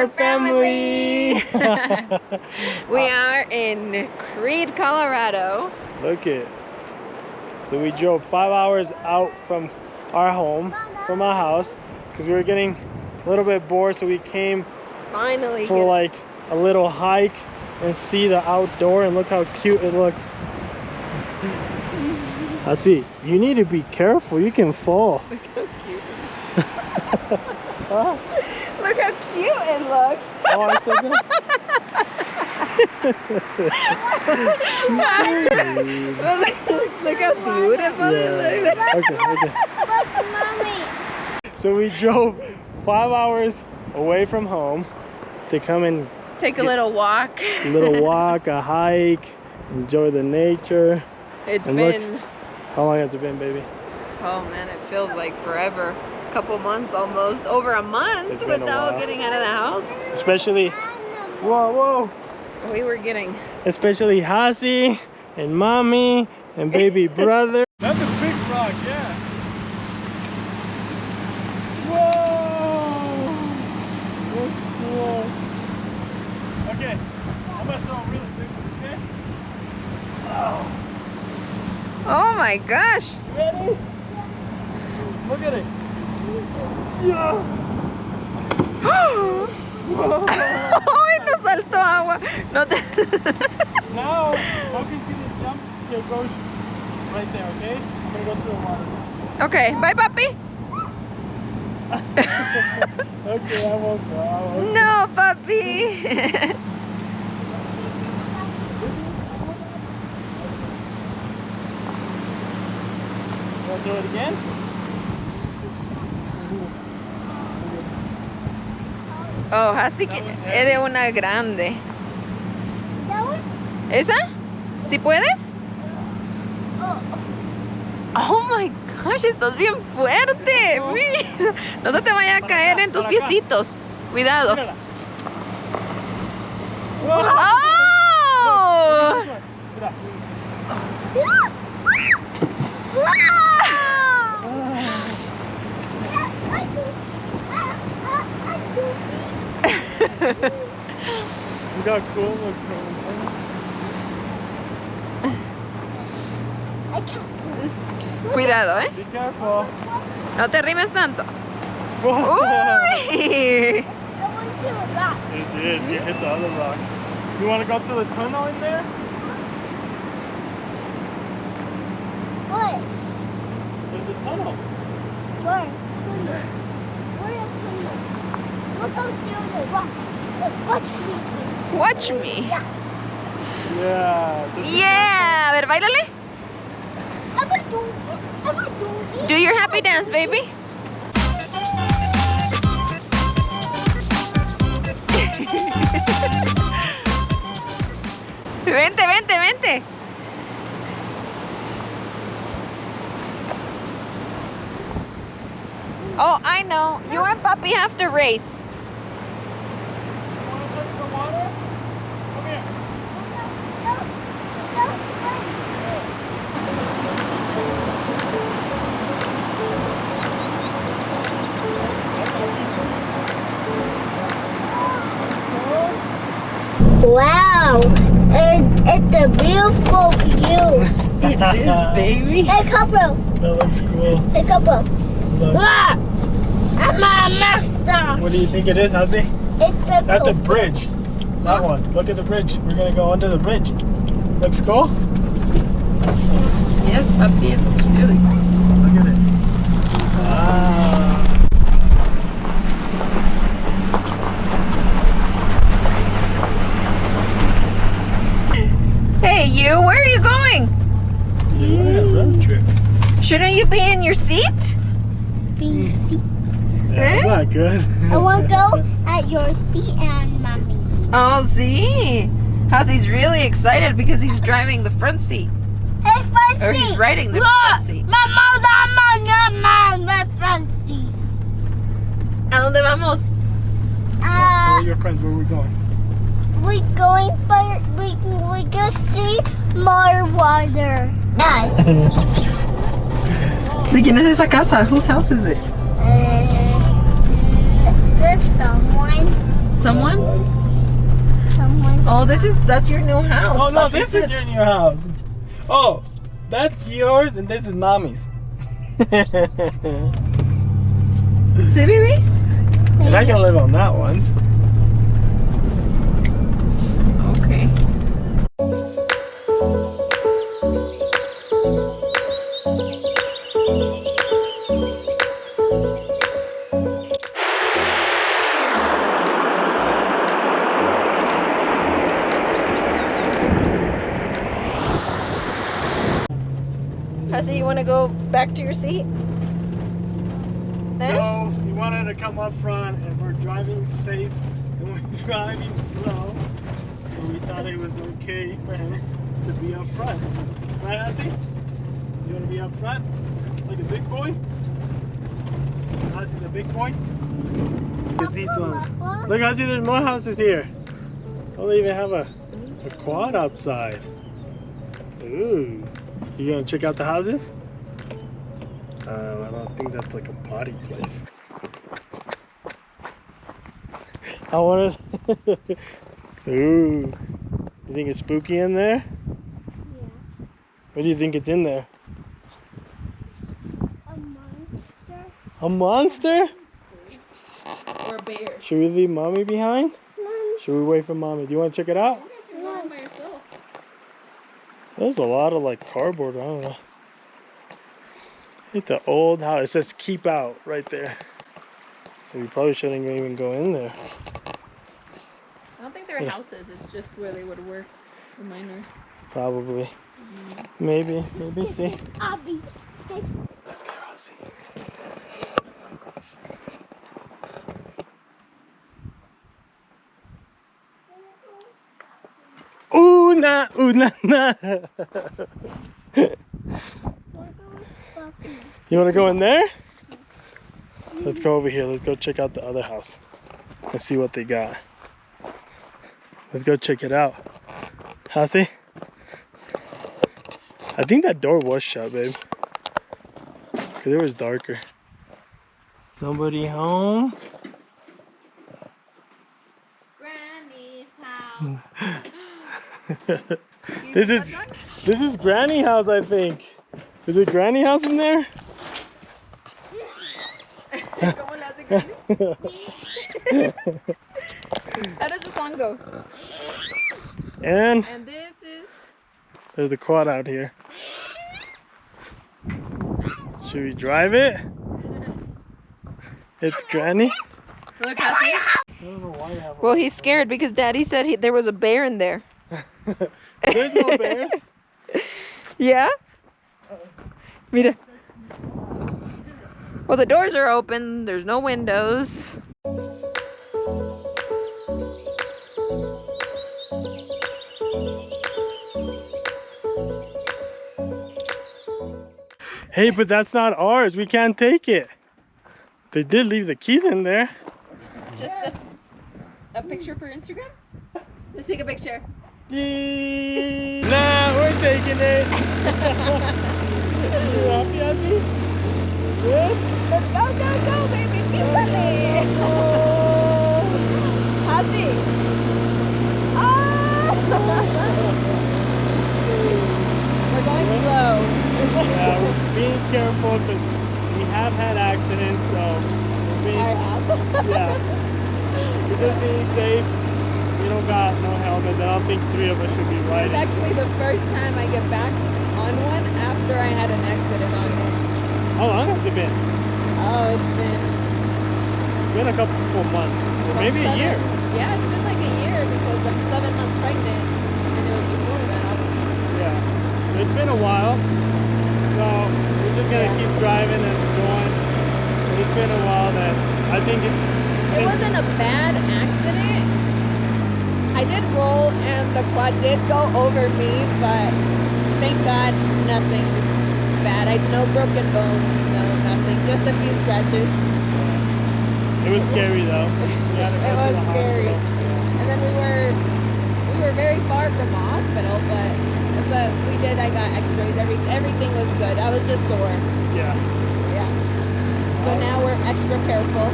our family. We are in Creed, Colorado. Look it. So we drove 5 hours out from our home, from our house, because we were getting a little bit bored, so we came Finally for like a little hike and see the outdoor, and look how cute it looks. I see. You need to be careful. You can fall. Look how cute. Look how cute it looks. Oh, I said that? Look how beautiful it looks. Okay. Look, mommy. So we drove 5 hours away from home to come and Take a little walk. a hike, enjoy the nature. It's And been, look, how long has it been, baby? oh man, it feels like forever. A couple months almost. Over a month It's been a without while. getting out of the house. Especially, whoa. We were getting... Especially Hasi and mommy and baby brother. That's a big rock, yeah. Whoa! That's cool. Okay, I'm gonna throw a really big one, okay? Oh my gosh! You ready? Look at it. Yeah. ¡Ay, nos saltó agua! No te... Now, how can you see the jump? It goes right there, okay? I'm gonna go through the water. Okay, bye, papi. Okay, I won't go. No, papi. Want to do it again? Oh, así que eres una grande. That one? ¿Esa? ¿Sí puedes? Oh my gosh, estás bien fuerte. Mira. No se te vaya a caer en tus piecitos. Cuidado. Mírala. ¡Oh! Mira. You got cool, look cool. I can't. Cuidado, ¿eh? Be careful. No te rimes tanto. Whoa. ¡Uy! I want to rock. It did. You hit the other rock. You want to go through the tunnel in there? What? There's a tunnel. Where? Tunnel. Where is tunnel? Look out through the rock. Watch me. Watch me. Yeah. Yeah. So Yeah. A ver, báilale. I'm gonna do it. I'm gonna do it. Do your happy dance, baby. Vente, vente, vente. Oh, I know. You and Papi have to race. You want to touch the water? Come here. Wow, it's a beautiful view. It is, baby. Hey, couple. That looks cool. Hey, couple. Look. Ah, I'm a master. What do you think it is, Hasi? It's a That's a couple. bridge. That one. Look at the bridge. We're gonna go under the bridge. Looks cool? Yes, Papi, it looks really good. Look at it. Ah. Hey, you, where are you going? Yeah, road trip. Shouldn't you be in your seat? Being seat. Yeah, that's not good. I want to go at your seat and mommy. Oh, see? Hazi's really excited because he's driving the front seat. Hey, front seat. Or he's riding the front seat. My front seat. ¿A dónde vamos? Tell your friends where we're going. We're going, but we can see more water. ¿De quién es esa casa? Whose house is it? There's someone. Someone? Someone. Oh, that's your new house. Oh no, this is your new house. Oh, that's yours and this is mommy's. See, baby? And I can live on that one. Okay. Cassie, you want to go back to your seat? So he wanted to come up front and we're driving safe and we're driving slow. So we thought it was okay for him to be up front. Right, Ozzy? You want to be up front? Like a big boy? Ozzy the big boy? Look at these ones. Look, Ozzy, there's more houses here. Oh, they even have a quad outside. Ooh. You gonna check out the houses? I don't think that's like a potty place. I want to. Ooh. You think it's spooky in there? Yeah. What do you think it's in there? A monster. A monster? Or a bear? Should we leave mommy behind? No. Should we wait for mommy? Do you want to check it out? You go by yourself. There's a lot of like cardboard. I don't know. It's an old house. It says keep out right there. So we probably shouldn't even go in there. I don't think they're houses. It's just where they would work, the miners. Probably. Maybe. Maybe see. Abby. Stay. Let's go, Rosie. Ooh, nah, nah. You want to go in there? Let's go over here. Let's go check out the other house. Let's see what they got. Let's go check it out. How's it? I think that door was shut, babe. Because it was darker. Somebody home? Granny's house. This is Granny house, I think. Is it Granny house in there? ¿Cómo le hace Granny? How does the song go? And And this is... there's the quad out here. Should we drive it? It's Granny. Look, Cassie. I don't know why you have Well, he's scared because Daddy said there was a bear in there. There's no bears. Yeah? Mira. Well, the doors are open. There's no windows. Hey, but that's not ours. We can't take it. They did leave the keys in there. Just a picture for Instagram? Let's take a picture. Yay! Nah, we're taking it. You happy, Happy? Good? Let's go, baby. Písale. Happy. Oh! We're going slow. Yeah, we're being careful because we have had accidents, so we're being, yeah, we're just being safe. We don't got no helmets. I don't think 3 of us should be It's riding. actually the first time I get back on one after I had an accident on it. How long has it been? Oh, it's Been a couple months, or maybe a year. Yeah, it's been like a year because I'm 7 months pregnant, and it was before that, obviously. Yeah, it's been a while, so we're just gonna keep driving and going. It's been a while that I think It wasn't a bad accident. I did roll and the quad did go over me, but thank God nothing bad. No broken bones, no nothing, just a few scratches. it was scary though. We had to go It to was the scary. hospital. And then we were very far from the hospital, but I got x-rays, everything was good. I was just sore. Yeah. Yeah. So now we're extra careful.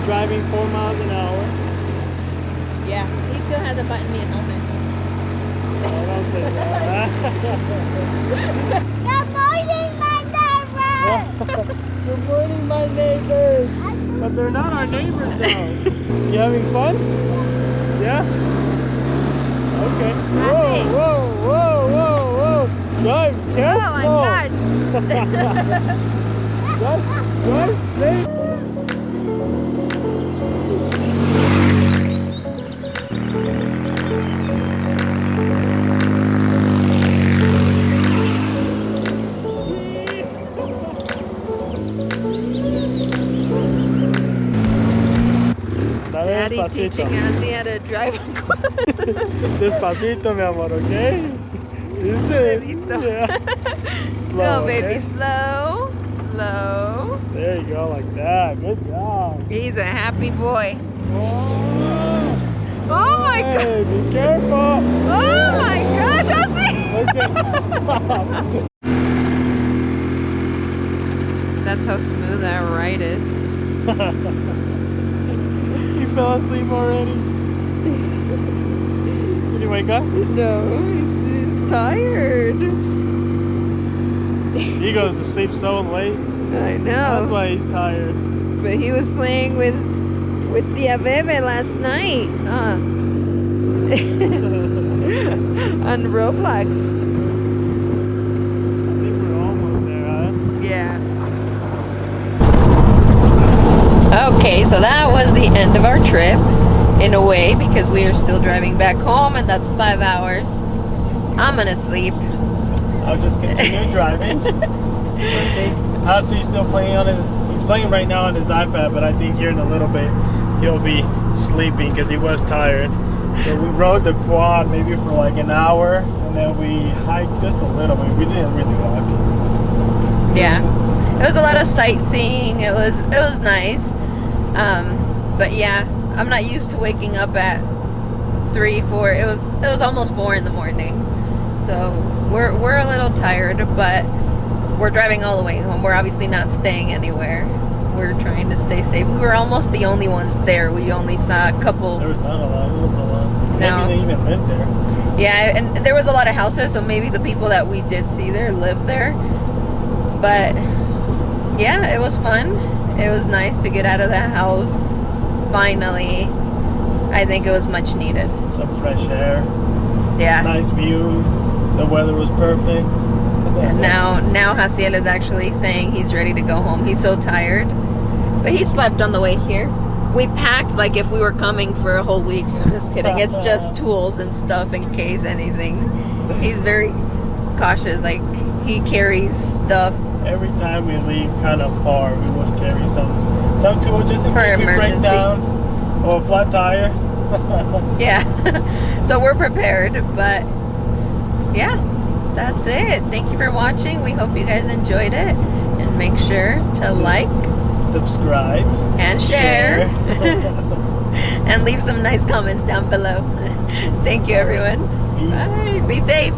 Driving 4 miles an hour. Yeah, he still hasn't bought me a helmet. I don't say that. Good morning, my neighbor. Good morning, my neighbors. But they're not our neighbors now. You having fun? Yeah? Okay. Whoa, whoa, whoa, whoa, whoa. Drive careful. Oh my God. Drive safe. Daddy Despacito. teaching Ozzy how to drive a car. Despacito, mi amor, okay? Is it? Bebito. Yeah. Slow, Go, baby, okay? slow, slow. There you go, like that. Good job. He's a happy boy. Oh, Oh my God. hey, be careful. Oh my gosh, Ozzy. Okay, stop. That's how smooth that ride is. You fell asleep already? Did you wake up? No, he's tired. He goes to sleep so late. I That's know. why he's tired. But he was playing with Tia Bebe last night. On Roblox. I think we're almost there, huh? Yeah. Okay, so that was the end of our trip, in a way, because we are still driving back home, and that's 5 hours. I'm gonna sleep. I'll just continue driving. I think Ozzy's still playing on he's playing right now on his iPad, but I think here in a little bit he'll be sleeping because he was tired. So we rode the quad maybe for like an hour, and then we hiked just a little bit. We didn't really walk. Yeah, it was a lot of sightseeing. It was nice. But yeah, I'm not used to waking up at 3, 4. It was almost 4 in the morning. So we're a little tired, but we're driving all the way home. We're obviously not staying anywhere. We're trying to stay safe. We were almost the only ones there. We only saw a couple. There was not a lot. It was a lot. No. Maybe they even lived there. Yeah, and there was a lot of houses, so maybe the people that we did see there lived there. But yeah, it was fun. It was nice to get out of the house. Finally, I think it was much needed. Some fresh air. Yeah. Nice views. The weather was perfect. And now Hasiel is actually saying he's ready to go home. He's so tired. But he slept on the way here. We packed like if we were coming for a whole week. I'm just kidding. It's just tools and stuff in case anything. He's very cautious. Like, he carries stuff. Every time we leave kind of far, we would carry some tools just in For case we break emergency. down or a flat tire. Yeah. So we're prepared. But yeah, that's it. Thank you for watching. We hope you guys enjoyed it. And make sure to like, subscribe, and share. And leave some nice comments down below. Thank you, everyone. Peace. Bye. Be safe.